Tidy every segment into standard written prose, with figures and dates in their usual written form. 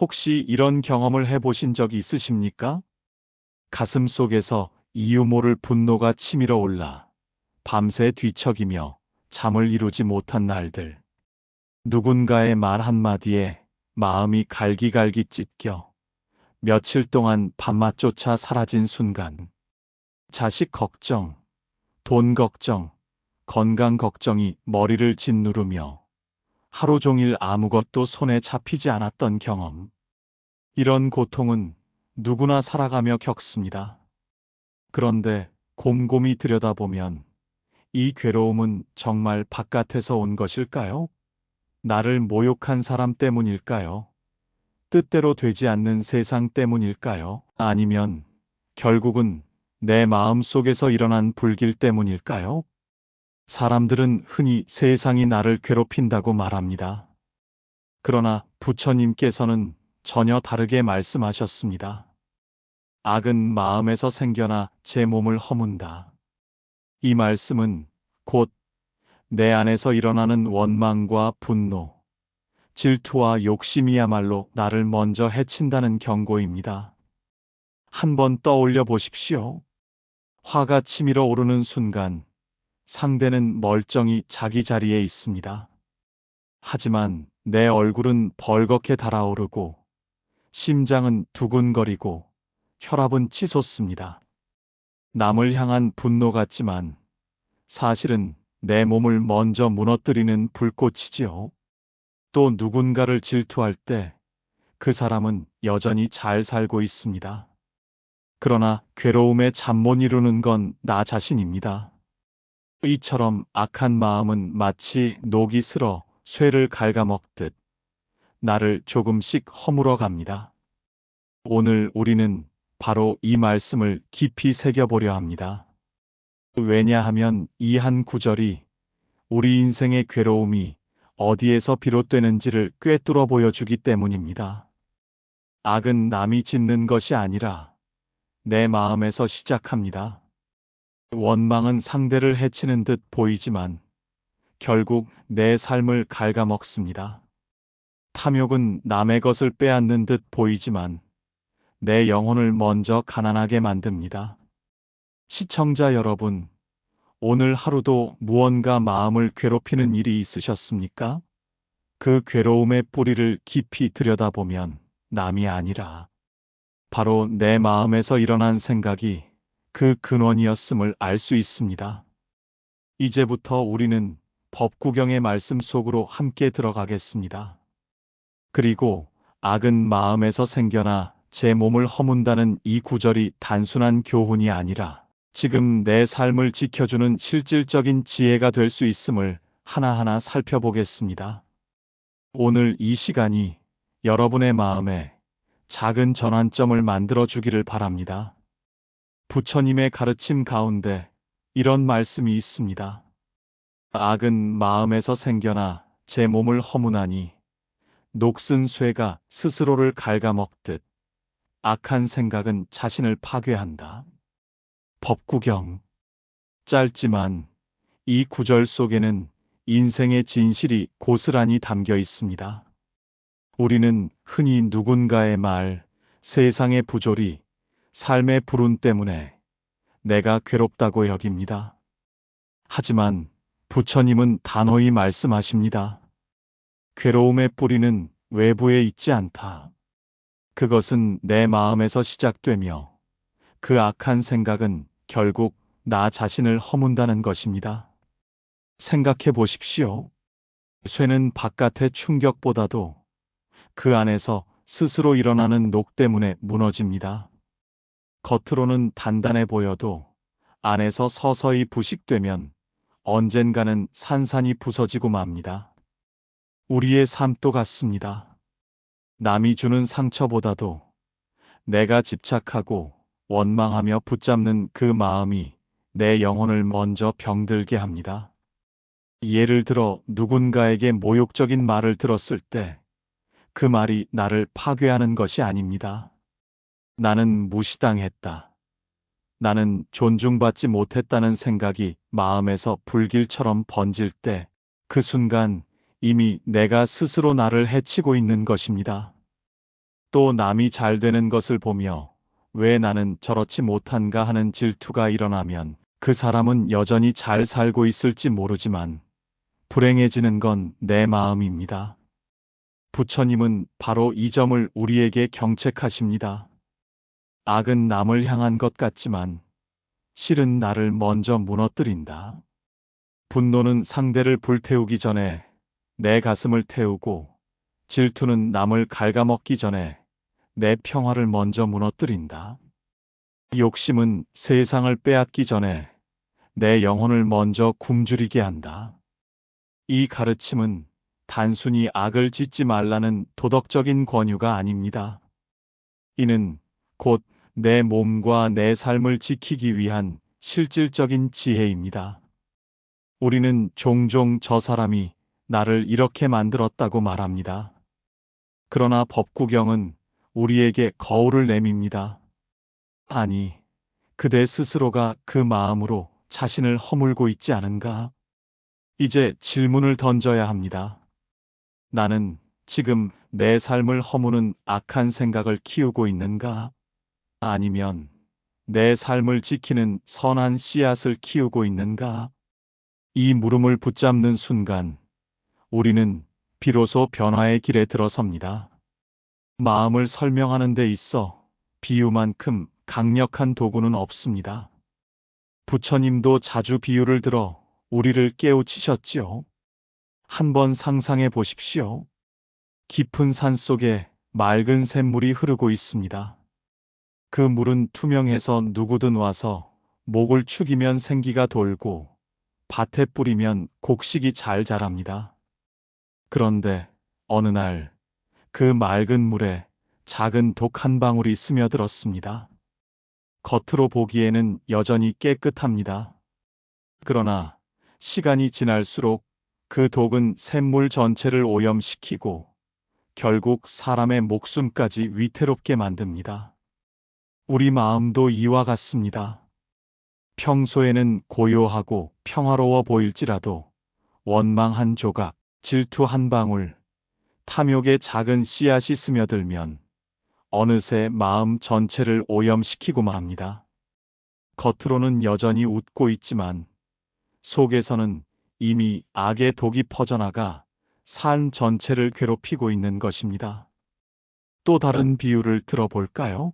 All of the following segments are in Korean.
혹시 이런 경험을 해보신 적 있으십니까? 가슴 속에서 이유 모를 분노가 치밀어 올라 밤새 뒤척이며 잠을 이루지 못한 날들. 누군가의 말 한마디에 마음이 갈기갈기 찢겨 며칠 동안 밤맛조차 사라진 순간. 자식 걱정, 돈 걱정, 건강 걱정이 머리를 짓누르며 하루 종일 아무것도 손에 잡히지 않았던 경험. 이런 고통은 누구나 살아가며 겪습니다. 그런데 곰곰이 들여다보면 이 괴로움은 정말 바깥에서 온 것일까요? 나를 모욕한 사람 때문일까요? 뜻대로 되지 않는 세상 때문일까요? 아니면 결국은 내 마음 속에서 일어난 불길 때문일까요? 사람들은 흔히 세상이 나를 괴롭힌다고 말합니다. 그러나 부처님께서는 전혀 다르게 말씀하셨습니다. 악은 마음에서 생겨나 제 몸을 허문다. 이 말씀은 곧 내 안에서 일어나는 원망과 분노, 질투와 욕심이야말로 나를 먼저 해친다는 경고입니다. 한번 떠올려 보십시오. 화가 치밀어 오르는 순간 상대는 멀쩡히 자기 자리에 있습니다. 하지만 내 얼굴은 벌겋게 달아오르고 심장은 두근거리고 혈압은 치솟습니다. 남을 향한 분노 같지만 사실은 내 몸을 먼저 무너뜨리는 불꽃이지요. 또 누군가를 질투할 때 그 사람은 여전히 잘 살고 있습니다. 그러나 괴로움에 잠 못 이루는 건 나 자신입니다. 이처럼 악한 마음은 마치 녹이 슬어 쇠를 갉아먹듯 나를 조금씩 허물어 갑니다. 오늘 우리는 바로 이 말씀을 깊이 새겨보려 합니다. 왜냐하면 이 한 구절이 우리 인생의 괴로움이 어디에서 비롯되는지를 꿰뚫어 보여주기 때문입니다. 악은 남이 짓는 것이 아니라 내 마음에서 시작합니다. 원망은 상대를 해치는 듯 보이지만 결국 내 삶을 갉아먹습니다. 탐욕은 남의 것을 빼앗는 듯 보이지만 내 영혼을 먼저 가난하게 만듭니다. 시청자 여러분, 오늘 하루도 무언가 마음을 괴롭히는 일이 있으셨습니까? 그 괴로움의 뿌리를 깊이 들여다보면 남이 아니라 바로 내 마음에서 일어난 생각이 그 근원이었음을 알 수 있습니다. 이제부터 우리는 법구경의 말씀 속으로 함께 들어가겠습니다. 그리고 악은 마음에서 생겨나 제 몸을 허문다는 이 구절이 단순한 교훈이 아니라 지금 내 삶을 지켜주는 실질적인 지혜가 될 수 있음을 하나하나 살펴보겠습니다. 오늘 이 시간이 여러분의 마음에 작은 전환점을 만들어 주기를 바랍니다. 부처님의 가르침 가운데 이런 말씀이 있습니다. 악은 마음에서 생겨나 제 몸을 허무나니 녹슨 쇠가 스스로를 갉아먹듯 악한 생각은 자신을 파괴한다. 법구경. 짧지만 이 구절 속에는 인생의 진실이 고스란히 담겨 있습니다. 우리는 흔히 누군가의 말, 세상의 부조리, 삶의 불운 때문에 내가 괴롭다고 여깁니다. 하지만 부처님은 단호히 말씀하십니다. 괴로움의 뿌리는 외부에 있지 않다. 그것은 내 마음에서 시작되며 그 악한 생각은 결국 나 자신을 허문다는 것입니다. 생각해 보십시오. 쇠는 바깥의 충격보다도 그 안에서 스스로 일어나는 녹 때문에 무너집니다. 겉으로는 단단해 보여도 안에서 서서히 부식되면 언젠가는 산산이 부서지고 맙니다. 우리의 삶도 같습니다. 남이 주는 상처보다도 내가 집착하고 원망하며 붙잡는 그 마음이 내 영혼을 먼저 병들게 합니다. 예를 들어 누군가에게 모욕적인 말을 들었을 때 그 말이 나를 파괴하는 것이 아닙니다. 나는 무시당했다. 나는 존중받지 못했다는 생각이 마음에서 불길처럼 번질 때 그 순간 이미 내가 스스로 나를 해치고 있는 것입니다. 또 남이 잘 되는 것을 보며 왜 나는 저렇지 못한가 하는 질투가 일어나면 그 사람은 여전히 잘 살고 있을지 모르지만 불행해지는 건 내 마음입니다. 부처님은 바로 이 점을 우리에게 경책하십니다. 악은 남을 향한 것 같지만 실은 나를 먼저 무너뜨린다. 분노는 상대를 불태우기 전에 내 가슴을 태우고 질투는 남을 갉아먹기 전에 내 평화를 먼저 무너뜨린다. 욕심은 세상을 빼앗기 전에 내 영혼을 먼저 굶주리게 한다. 이 가르침은 단순히 악을 짓지 말라는 도덕적인 권유가 아닙니다. 이는 곧 내 몸과 내 삶을 지키기 위한 실질적인 지혜입니다. 우리는 종종 저 사람이 나를 이렇게 만들었다고 말합니다. 그러나 법구경은 우리에게 거울을 내밉니다. 아니, 그대 스스로가 그 마음으로 자신을 허물고 있지 않은가? 이제 질문을 던져야 합니다. 나는 지금 내 삶을 허무는 악한 생각을 키우고 있는가? 아니면 내 삶을 지키는 선한 씨앗을 키우고 있는가? 이 물음을 붙잡는 순간 우리는 비로소 변화의 길에 들어섭니다. 마음을 설명하는 데 있어 비유만큼 강력한 도구는 없습니다. 부처님도 자주 비유를 들어 우리를 깨우치셨지요. 한번 상상해 보십시오. 깊은 산 속에 맑은 샘물이 흐르고 있습니다. 그 물은 투명해서 누구든 와서 목을 축이면 생기가 돌고 밭에 뿌리면 곡식이 잘 자랍니다. 그런데 어느 날 그 맑은 물에 작은 독 한 방울이 스며들었습니다. 겉으로 보기에는 여전히 깨끗합니다. 그러나 시간이 지날수록 그 독은 샘물 전체를 오염시키고 결국 사람의 목숨까지 위태롭게 만듭니다. 우리 마음도 이와 같습니다. 평소에는 고요하고 평화로워 보일지라도 원망 한 조각, 질투 한 방울, 탐욕의 작은 씨앗이 스며들면 어느새 마음 전체를 오염시키고 맙니다. 겉으로는 여전히 웃고 있지만 속에서는 이미 악의 독이 퍼져나가 삶 전체를 괴롭히고 있는 것입니다. 또 다른 비유를 들어볼까요?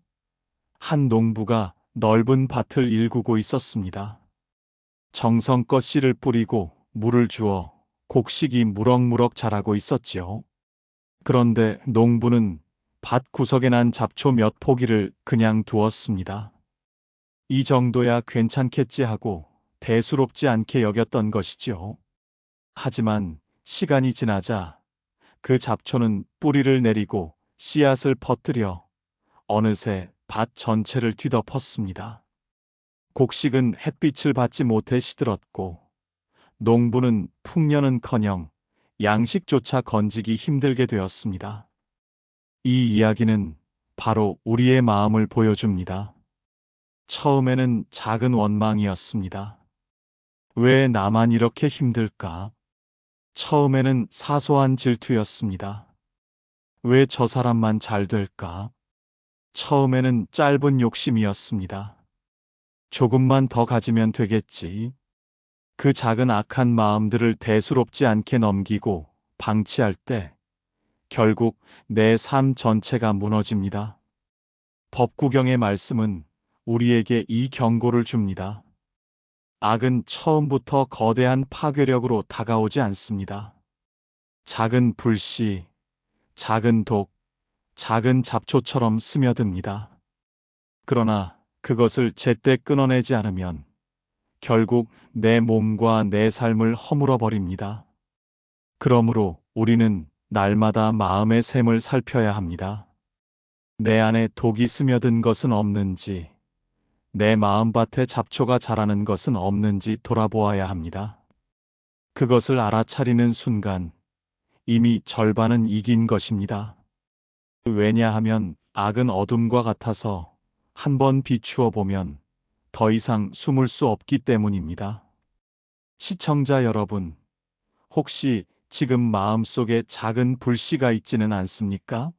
한 농부가 넓은 밭을 일구고 있었습니다. 정성껏 씨를 뿌리고 물을 주어 곡식이 무럭무럭 자라고 있었지요. 그런데 농부는 밭 구석에 난 잡초 몇 포기를 그냥 두었습니다. 이 정도야 괜찮겠지 하고 대수롭지 않게 여겼던 것이지요. 하지만 시간이 지나자 그 잡초는 뿌리를 내리고 씨앗을 퍼뜨려 어느새 밭 전체를 뒤덮었습니다. 곡식은 햇빛을 받지 못해 시들었고 농부는 풍년은커녕 양식조차 건지기 힘들게 되었습니다. 이 이야기는 바로 우리의 마음을 보여줍니다. 처음에는 작은 원망이었습니다. 왜 나만 이렇게 힘들까? 처음에는 사소한 질투였습니다. 왜 저 사람만 잘 될까? 처음에는 짧은 욕심이었습니다. 조금만 더 가지면 되겠지. 그 작은 악한 마음들을 대수롭지 않게 넘기고 방치할 때 결국 내 삶 전체가 무너집니다. 법구경의 말씀은 우리에게 이 경고를 줍니다. 악은 처음부터 거대한 파괴력으로 다가오지 않습니다. 작은 불씨, 작은 독, 작은 잡초처럼 스며듭니다. 그러나 그것을 제때 끊어내지 않으면 결국 내 몸과 내 삶을 허물어 버립니다. 그러므로 우리는 날마다 마음의 샘을 살펴야 합니다. 내 안에 독이 스며든 것은 없는지, 내 마음밭에 잡초가 자라는 것은 없는지 돌아보아야 합니다. 그것을 알아차리는 순간 이미 절반은 이긴 것입니다. 왜냐하면 악은 어둠과 같아서 한번 비추어 보면 더 이상 숨을 수 없기 때문입니다. 시청자 여러분, 혹시 지금 마음속에 작은 불씨가 있지는 않습니까?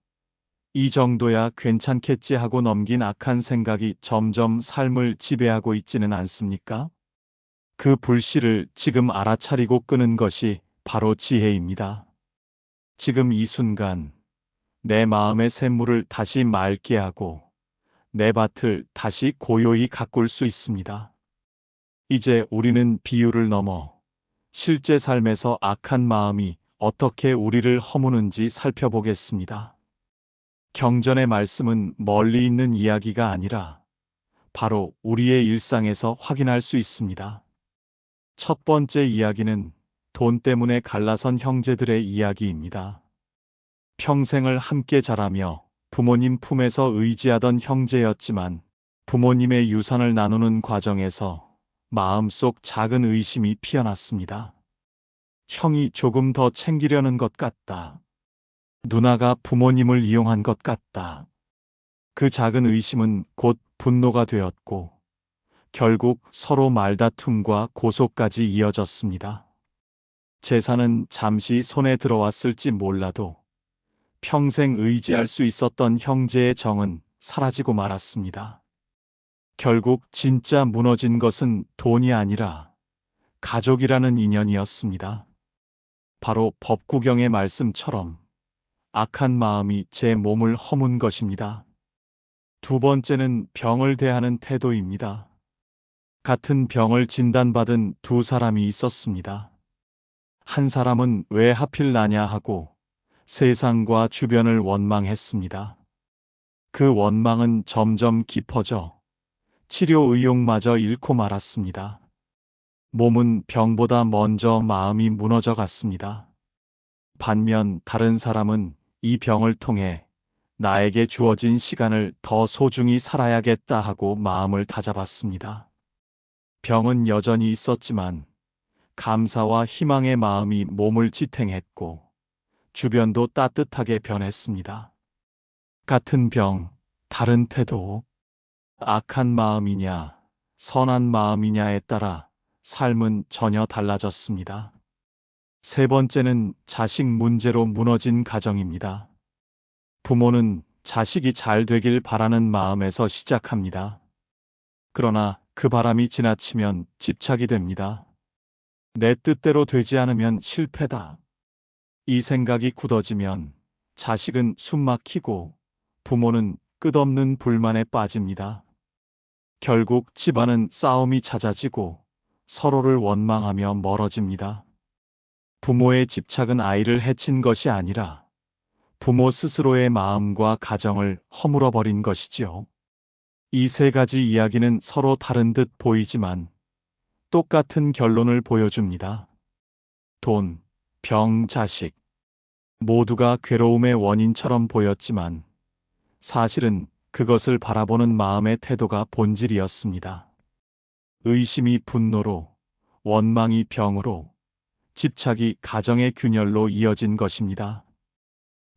이 정도야 괜찮겠지 하고 넘긴 악한 생각이 점점 삶을 지배하고 있지는 않습니까? 그 불씨를 지금 알아차리고 끄는 것이 바로 지혜입니다. 지금 이 순간 내 마음의 샘물을 다시 맑게 하고 내 밭을 다시 고요히 가꿀 수 있습니다. 이제 우리는 비유를 넘어 실제 삶에서 악한 마음이 어떻게 우리를 허무는지 살펴보겠습니다. 경전의 말씀은 멀리 있는 이야기가 아니라 바로 우리의 일상에서 확인할 수 있습니다. 첫 번째 이야기는 돈 때문에 갈라선 형제들의 이야기입니다. 평생을 함께 자라며 부모님 품에서 의지하던 형제였지만 부모님의 유산을 나누는 과정에서 마음속 작은 의심이 피어났습니다. 형이 조금 더 챙기려는 것 같다. 누나가 부모님을 이용한 것 같다. 그 작은 의심은 곧 분노가 되었고 결국 서로 말다툼과 고소까지 이어졌습니다. 재산은 잠시 손에 들어왔을지 몰라도 평생 의지할 수 있었던 형제의 정은 사라지고 말았습니다. 결국 진짜 무너진 것은 돈이 아니라 가족이라는 인연이었습니다. 바로 법구경의 말씀처럼 악한 마음이 제 몸을 허문 것입니다. 두 번째는 병을 대하는 태도입니다. 같은 병을 진단받은 두 사람이 있었습니다. 한 사람은 왜 하필 나냐 하고 세상과 주변을 원망했습니다. 그 원망은 점점 깊어져 치료 의욕마저 잃고 말았습니다. 몸은 병보다 먼저 마음이 무너져 갔습니다. 반면 다른 사람은 이 병을 통해 나에게 주어진 시간을 더 소중히 살아야겠다 하고 마음을 다잡았습니다. 병은 여전히 있었지만 감사와 희망의 마음이 몸을 지탱했고 주변도 따뜻하게 변했습니다. 같은 병, 다른 태도, 악한 마음이냐, 선한 마음이냐에 따라 삶은 전혀 달라졌습니다. 세 번째는 자식 문제로 무너진 가정입니다. 부모는 자식이 잘 되길 바라는 마음에서 시작합니다. 그러나 그 바람이 지나치면 집착이 됩니다. 내 뜻대로 되지 않으면 실패다. 이 생각이 굳어지면 자식은 숨 막히고 부모는 끝없는 불만에 빠집니다. 결국 집안은 싸움이 잦아지고 서로를 원망하며 멀어집니다. 부모의 집착은 아이를 해친 것이 아니라 부모 스스로의 마음과 가정을 허물어버린 것이지요. 이 세 가지 이야기는 서로 다른 듯 보이지만 똑같은 결론을 보여줍니다. 돈, 병, 자식. 모두가 괴로움의 원인처럼 보였지만 사실은 그것을 바라보는 마음의 태도가 본질이었습니다. 의심이 분노로, 원망이 병으로, 집착이 가정의 균열로 이어진 것입니다.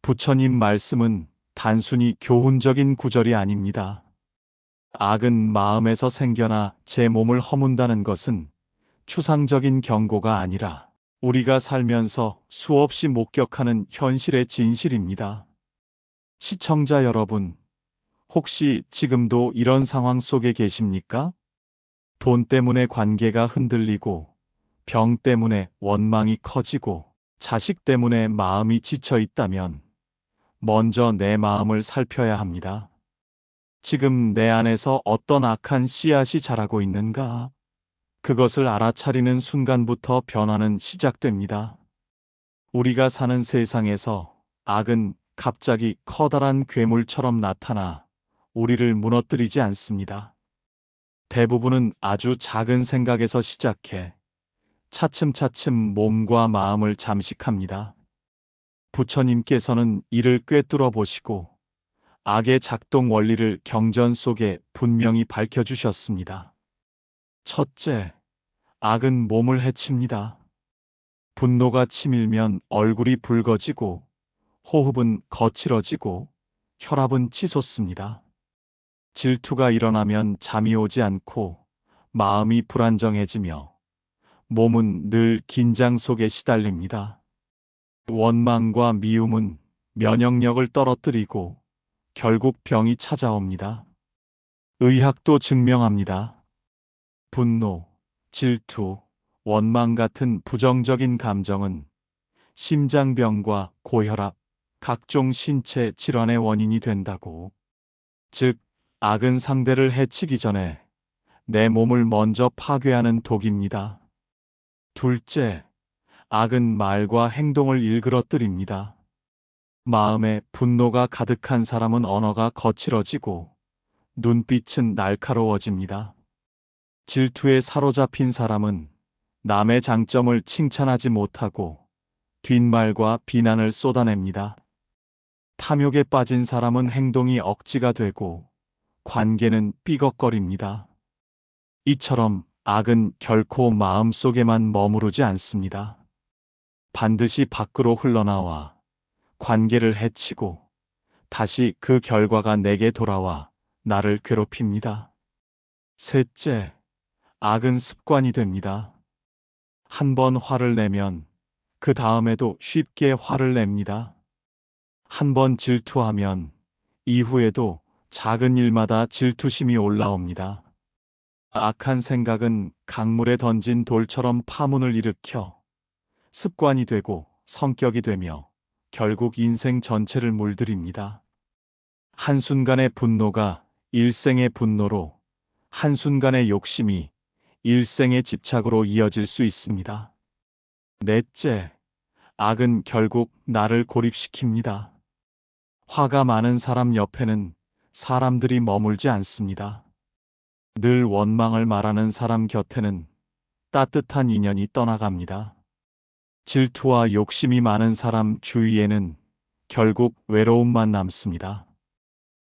부처님 말씀은 단순히 교훈적인 구절이 아닙니다. 악은 마음에서 생겨나 제 몸을 허문다는 것은 추상적인 경고가 아니라 우리가 살면서 수없이 목격하는 현실의 진실입니다. 시청자 여러분, 혹시 지금도 이런 상황 속에 계십니까? 돈 때문에 관계가 흔들리고, 병 때문에 원망이 커지고, 자식 때문에 마음이 지쳐 있다면 먼저 내 마음을 살펴야 합니다. 지금 내 안에서 어떤 악한 씨앗이 자라고 있는가? 그것을 알아차리는 순간부터 변화는 시작됩니다. 우리가 사는 세상에서 악은 갑자기 커다란 괴물처럼 나타나 우리를 무너뜨리지 않습니다. 대부분은 아주 작은 생각에서 시작해 차츰차츰 몸과 마음을 잠식합니다. 부처님께서는 이를 꿰뚫어 보시고 악의 작동 원리를 경전 속에 분명히 밝혀주셨습니다. 첫째, 악은 몸을 해칩니다. 분노가 치밀면 얼굴이 붉어지고 호흡은 거칠어지고 혈압은 치솟습니다. 질투가 일어나면 잠이 오지 않고 마음이 불안정해지며 몸은 늘 긴장 속에 시달립니다. 원망과 미움은 면역력을 떨어뜨리고 결국 병이 찾아옵니다. 의학도 증명합니다. 분노, 질투, 원망 같은 부정적인 감정은 심장병과 고혈압, 각종 신체 질환의 원인이 된다고. 즉, 악은 상대를 해치기 전에 내 몸을 먼저 파괴하는 독입니다. 둘째, 악은 말과 행동을 일그러뜨립니다. 마음에 분노가 가득한 사람은 언어가 거칠어지고 눈빛은 날카로워집니다. 질투에 사로잡힌 사람은 남의 장점을 칭찬하지 못하고 뒷말과 비난을 쏟아냅니다. 탐욕에 빠진 사람은 행동이 억지가 되고 관계는 삐걱거립니다. 이처럼 악은 결코 마음속에만 머무르지 않습니다. 반드시 밖으로 흘러나와 관계를 해치고 다시 그 결과가 내게 돌아와 나를 괴롭힙니다. 셋째, 악은 습관이 됩니다. 한 번 화를 내면 그 다음에도 쉽게 화를 냅니다. 한 번 질투하면 이후에도 작은 일마다 질투심이 올라옵니다. 악한 생각은 강물에 던진 돌처럼 파문을 일으켜 습관이 되고 성격이 되며 결국 인생 전체를 물들입니다. 한순간의 분노가 일생의 분노로, 한순간의 욕심이 일생의 집착으로 이어질 수 있습니다. 넷째, 악은 결국 나를 고립시킵니다. 화가 많은 사람 옆에는 사람들이 머물지 않습니다. 늘 원망을 말하는 사람 곁에는 따뜻한 인연이 떠나갑니다. 질투와 욕심이 많은 사람 주위에는 결국 외로움만 남습니다.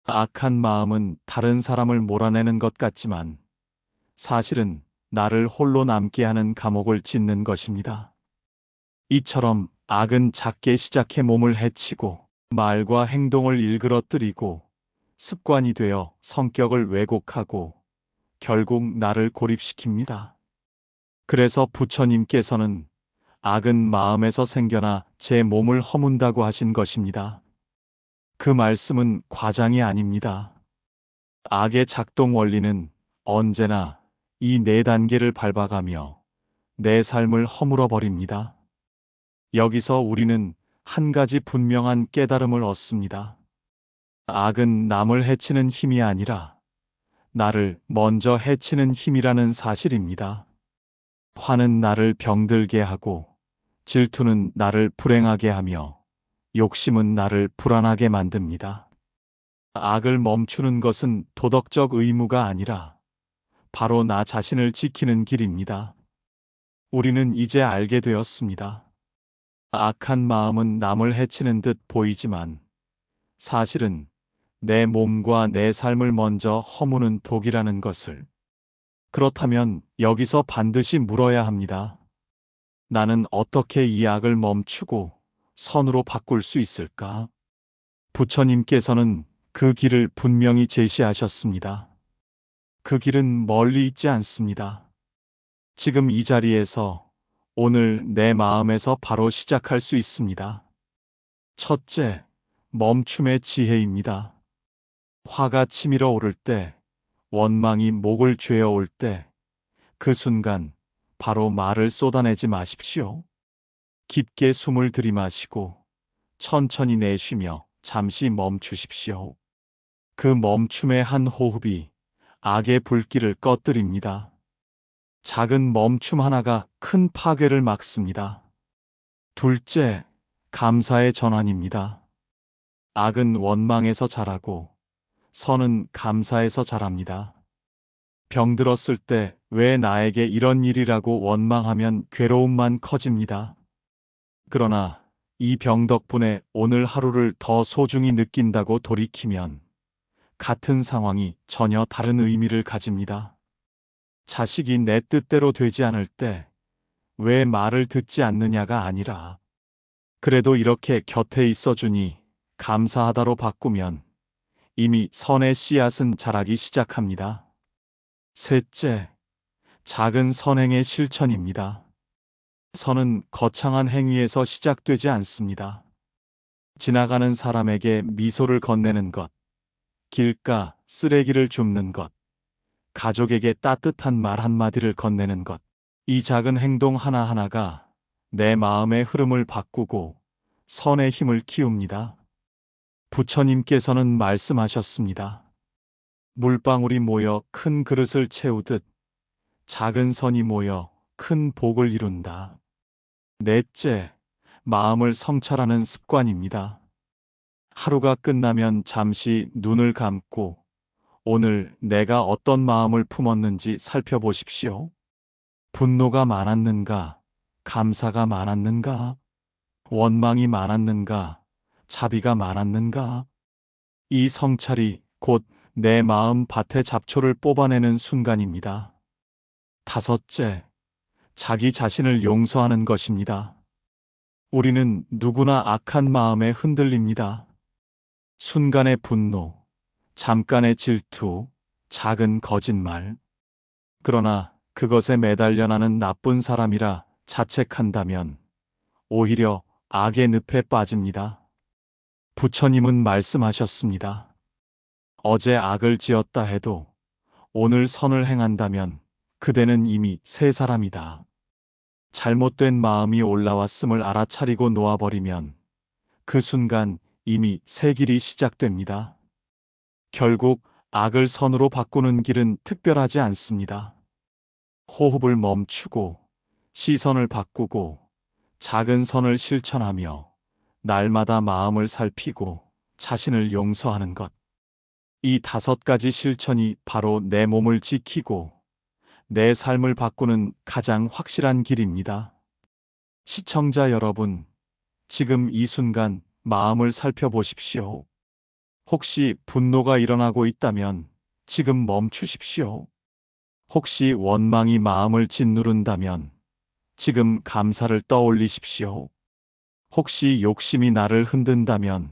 악한 마음은 다른 사람을 몰아내는 것 같지만 사실은 나를 홀로 남게 하는 감옥을 짓는 것입니다. 이처럼 악은 작게 시작해 몸을 해치고 말과 행동을 일그러뜨리고 습관이 되어 성격을 왜곡하고 결국 나를 고립시킵니다. 그래서 부처님께서는 악은 마음에서 생겨나 제 몸을 허문다고 하신 것입니다. 그 말씀은 과장이 아닙니다. 악의 작동 원리는 언제나 이 네 단계를 밟아가며 내 삶을 허물어 버립니다. 여기서 우리는 한 가지 분명한 깨달음을 얻습니다. 악은 남을 해치는 힘이 아니라 나를 먼저 해치는 힘이라는 사실입니다. 화는 나를 병들게 하고 질투는 나를 불행하게 하며 욕심은 나를 불안하게 만듭니다. 악을 멈추는 것은 도덕적 의무가 아니라 바로 나 자신을 지키는 길입니다. 우리는 이제 알게 되었습니다. 악한 마음은 남을 해치는 듯 보이지만 사실은 내 몸과 내 삶을 먼저 허무는 독이라는 것을. 그렇다면 여기서 반드시 물어야 합니다. 나는 어떻게 이 악을 멈추고 선으로 바꿀 수 있을까? 부처님께서는 그 길을 분명히 제시하셨습니다. 그 길은 멀리 있지 않습니다. 지금 이 자리에서 오늘 내 마음에서 바로 시작할 수 있습니다. 첫째, 멈춤의 지혜입니다. 화가 치밀어 오를 때, 원망이 목을 죄어 올 때, 그 순간 바로 말을 쏟아내지 마십시오. 깊게 숨을 들이마시고 천천히 내쉬며 잠시 멈추십시오. 그 멈춤의 한 호흡이 악의 불길을 꺼뜨립니다. 작은 멈춤 하나가 큰 파괴를 막습니다. 둘째, 감사의 전환입니다. 악은 원망에서 자라고 선은 감사에서 자랍니다. 병들었을 때 왜 나에게 이런 일이라고 원망하면 괴로움만 커집니다. 그러나 이 병 덕분에 오늘 하루를 더 소중히 느낀다고 돌이키면 같은 상황이 전혀 다른 의미를 가집니다. 자식이 내 뜻대로 되지 않을 때 왜 말을 듣지 않느냐가 아니라 그래도 이렇게 곁에 있어주니 감사하다로 바꾸면 이미 선의 씨앗은 자라기 시작합니다. 셋째, 작은 선행의 실천입니다. 선은 거창한 행위에서 시작되지 않습니다. 지나가는 사람에게 미소를 건네는 것, 길가 쓰레기를 줍는 것, 가족에게 따뜻한 말 한마디를 건네는 것, 이 작은 행동 하나하나가 내 마음의 흐름을 바꾸고 선의 힘을 키웁니다. 부처님께서는 말씀하셨습니다. 물방울이 모여 큰 그릇을 채우듯 작은 선이 모여 큰 복을 이룬다. 넷째, 마음을 성찰하는 습관입니다. 하루가 끝나면 잠시 눈을 감고 오늘 내가 어떤 마음을 품었는지 살펴보십시오. 분노가 많았는가? 감사가 많았는가? 원망이 많았는가? 자비가 많았는가? 이 성찰이 곧 내 마음 밭의 잡초를 뽑아내는 순간입니다. 다섯째, 자기 자신을 용서하는 것입니다. 우리는 누구나 악한 마음에 흔들립니다. 순간의 분노, 잠깐의 질투, 작은 거짓말. 그러나 그것에 매달려 나는 나쁜 사람이라 자책한다면 오히려 악의 늪에 빠집니다. 부처님은 말씀하셨습니다. 어제 악을 지었다 해도 오늘 선을 행한다면 그대는 이미 새 사람이다. 잘못된 마음이 올라왔음을 알아차리고 놓아버리면 그 순간 이미 새 길이 시작됩니다. 결국 악을 선으로 바꾸는 길은 특별하지 않습니다. 호흡을 멈추고 시선을 바꾸고 작은 선을 실천하며 날마다 마음을 살피고 자신을 용서하는 것. 이 5가지 실천이 바로 내 몸을 지키고 내 삶을 바꾸는 가장 확실한 길입니다. 시청자 여러분, 지금 이 순간 마음을 살펴보십시오. 혹시 분노가 일어나고 있다면 지금 멈추십시오. 혹시 원망이 마음을 짓누른다면 지금 감사를 떠올리십시오. 혹시 욕심이 나를 흔든다면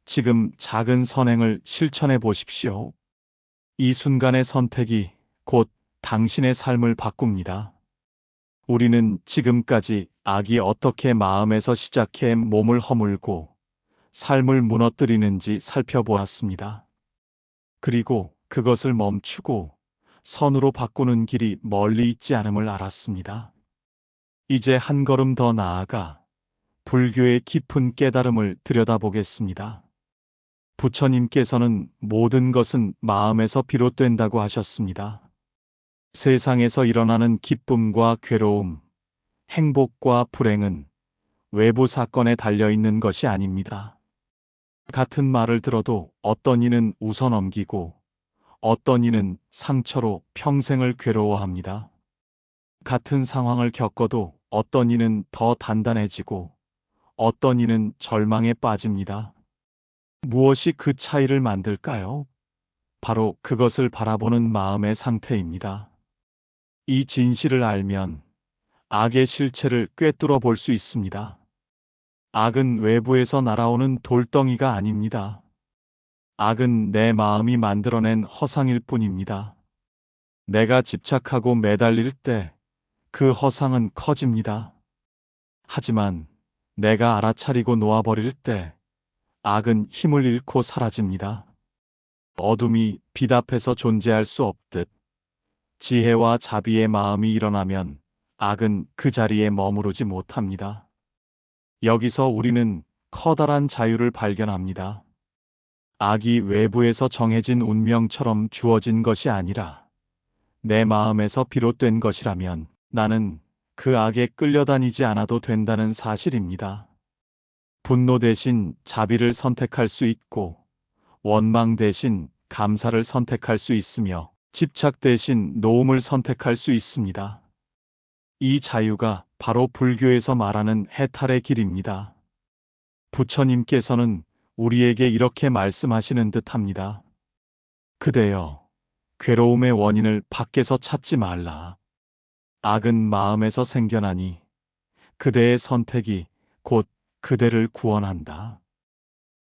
지금 작은 선행을 실천해 보십시오. 이 순간의 선택이 곧 당신의 삶을 바꿉니다. 우리는 지금까지 악이 어떻게 마음에서 시작해 몸을 허물고 삶을 무너뜨리는지 살펴보았습니다. 그리고 그것을 멈추고 선으로 바꾸는 길이 멀리 있지 않음을 알았습니다. 이제 한 걸음 더 나아가 불교의 깊은 깨달음을 들여다보겠습니다. 부처님께서는 모든 것은 마음에서 비롯된다고 하셨습니다. 세상에서 일어나는 기쁨과 괴로움, 행복과 불행은 외부 사건에 달려있는 것이 아닙니다. 같은 말을 들어도 어떤 이는 웃어넘기고 어떤 이는 상처로 평생을 괴로워합니다. 같은 상황을 겪어도 어떤 이는 더 단단해지고 어떤 이는 절망에 빠집니다. 무엇이 그 차이를 만들까요? 바로 그것을 바라보는 마음의 상태입니다. 이 진실을 알면 악의 실체를 꿰뚫어 볼 수 있습니다. 악은 외부에서 날아오는 돌덩이가 아닙니다. 악은 내 마음이 만들어낸 허상일 뿐입니다. 내가 집착하고 매달릴 때 그 허상은 커집니다. 하지만 내가 알아차리고 놓아버릴 때 악은 힘을 잃고 사라집니다. 어둠이 빛 앞에서 존재할 수 없듯 지혜와 자비의 마음이 일어나면 악은 그 자리에 머무르지 못합니다. 여기서 우리는 커다란 자유를 발견합니다. 악이 외부에서 정해진 운명처럼 주어진 것이 아니라 내 마음에서 비롯된 것이라면 나는 그 악에 끌려다니지 않아도 된다는 사실입니다. 분노 대신 자비를 선택할 수 있고 원망 대신 감사를 선택할 수 있으며 집착 대신 노음을 선택할 수 있습니다. 이 자유가 바로 불교에서 말하는 해탈의 길입니다. 부처님께서는 우리에게 이렇게 말씀하시는 듯합니다. 그대여, 괴로움의 원인을 밖에서 찾지 말라. 악은 마음에서 생겨나니 그대의 선택이 곧 그대를 구원한다.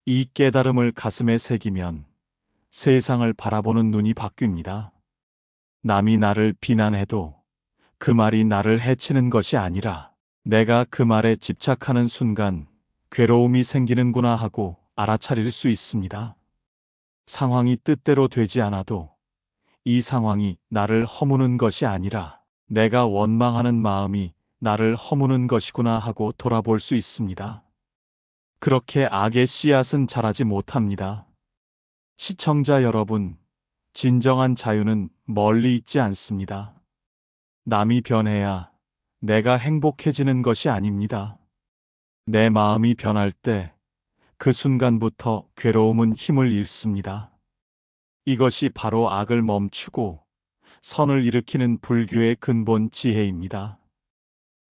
이 깨달음을 가슴에 새기면 세상을 바라보는 눈이 바뀝니다. 남이 나를 비난해도 그 말이 나를 해치는 것이 아니라 내가 그 말에 집착하는 순간 괴로움이 생기는구나 하고 알아차릴 수 있습니다. 상황이 뜻대로 되지 않아도 이 상황이 나를 허무는 것이 아니라 내가 원망하는 마음이 나를 허무는 것이구나 하고 돌아볼 수 있습니다. 그렇게 악의 씨앗은 자라지 못합니다. 시청자 여러분, 진정한 자유는 멀리 있지 않습니다. 남이 변해야 내가 행복해지는 것이 아닙니다. 내 마음이 변할 때 그 순간부터 괴로움은 힘을 잃습니다. 이것이 바로 악을 멈추고 선을 일으키는 불교의 근본 지혜입니다.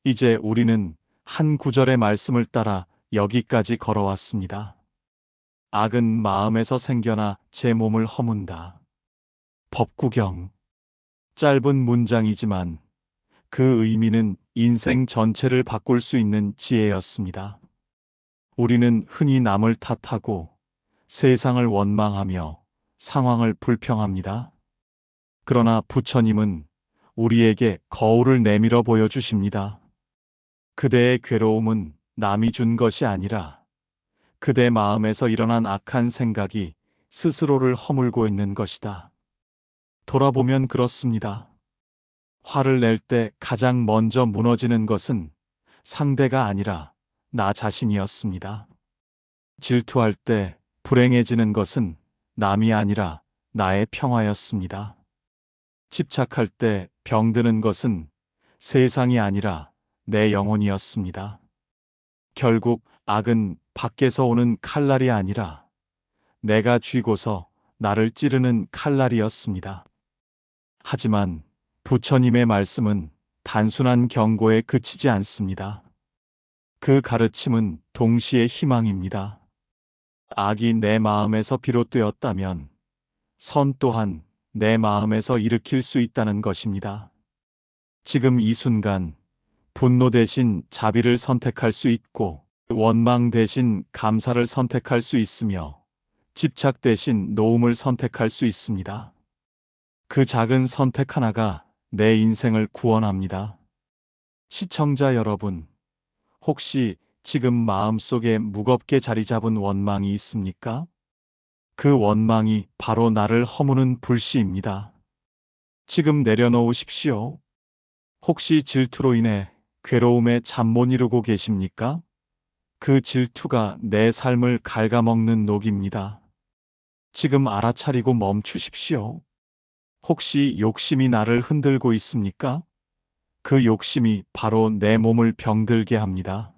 이제 우리는 한 구절의 말씀을 따라 여기까지 걸어왔습니다. 악은 마음에서 생겨나 제 몸을 허문다. 법구경. 짧은 문장이지만 그 의미는 인생 전체를 바꿀 수 있는 지혜였습니다. 우리는 흔히 남을 탓하고 세상을 원망하며 상황을 불평합니다. 그러나 부처님은 우리에게 거울을 내밀어 보여주십니다. 그대의 괴로움은 남이 준 것이 아니라 그대 마음에서 일어난 악한 생각이 스스로를 허물고 있는 것이다. 돌아보면 그렇습니다. 화를 낼 때 가장 먼저 무너지는 것은 상대가 아니라 나 자신이었습니다. 질투할 때 불행해지는 것은 남이 아니라 나의 평화였습니다. 집착할 때 병드는 것은 세상이 아니라 내 영혼이었습니다. 결국 악은 밖에서 오는 칼날이 아니라 내가 쥐고서 나를 찌르는 칼날이었습니다. 하지만 부처님의 말씀은 단순한 경고에 그치지 않습니다. 그 가르침은 동시에 희망입니다. 악이 내 마음에서 비롯되었다면 선 또한 내 마음에서 일으킬 수 있다는 것입니다. 지금 이 순간 분노 대신 자비를 선택할 수 있고 원망 대신 감사를 선택할 수 있으며 집착 대신 노움을 선택할 수 있습니다. 그 작은 선택 하나가 내 인생을 구원합니다. 시청자 여러분, 혹시 지금 마음속에 무겁게 자리 잡은 원망이 있습니까? 그 원망이 바로 나를 허무는 불씨입니다. 지금 내려놓으십시오. 혹시 질투로 인해 괴로움에 잠 못 이루고 계십니까? 그 질투가 내 삶을 갉아먹는 녹입니다. 지금 알아차리고 멈추십시오. 혹시 욕심이 나를 흔들고 있습니까? 그 욕심이 바로 내 몸을 병들게 합니다.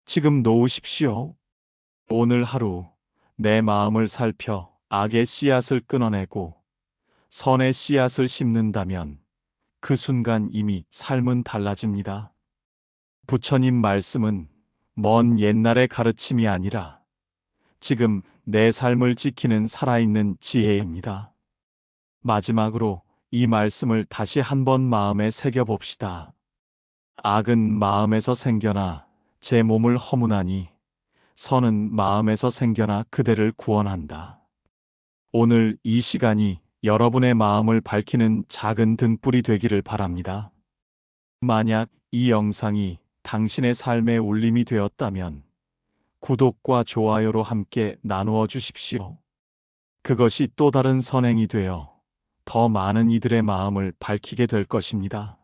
지금 놓으십시오. 오늘 하루 내 마음을 살펴 악의 씨앗을 끊어내고 선의 씨앗을 심는다면 그 순간 이미 삶은 달라집니다. 부처님 말씀은 먼 옛날의 가르침이 아니라 지금 내 삶을 지키는 살아있는 지혜입니다. 마지막으로 이 말씀을 다시 한번 마음에 새겨봅시다. 악은 마음에서 생겨나 제 몸을 허무나니 선은 마음에서 생겨나 그대를 구원한다. 오늘 이 시간이 여러분의 마음을 밝히는 작은 등불이 되기를 바랍니다. 만약 이 영상이 당신의 삶의 울림이 되었다면 구독과 좋아요로 함께 나누어 주십시오. 그것이 또 다른 선행이 되어 더 많은 이들의 마음을 밝히게 될 것입니다.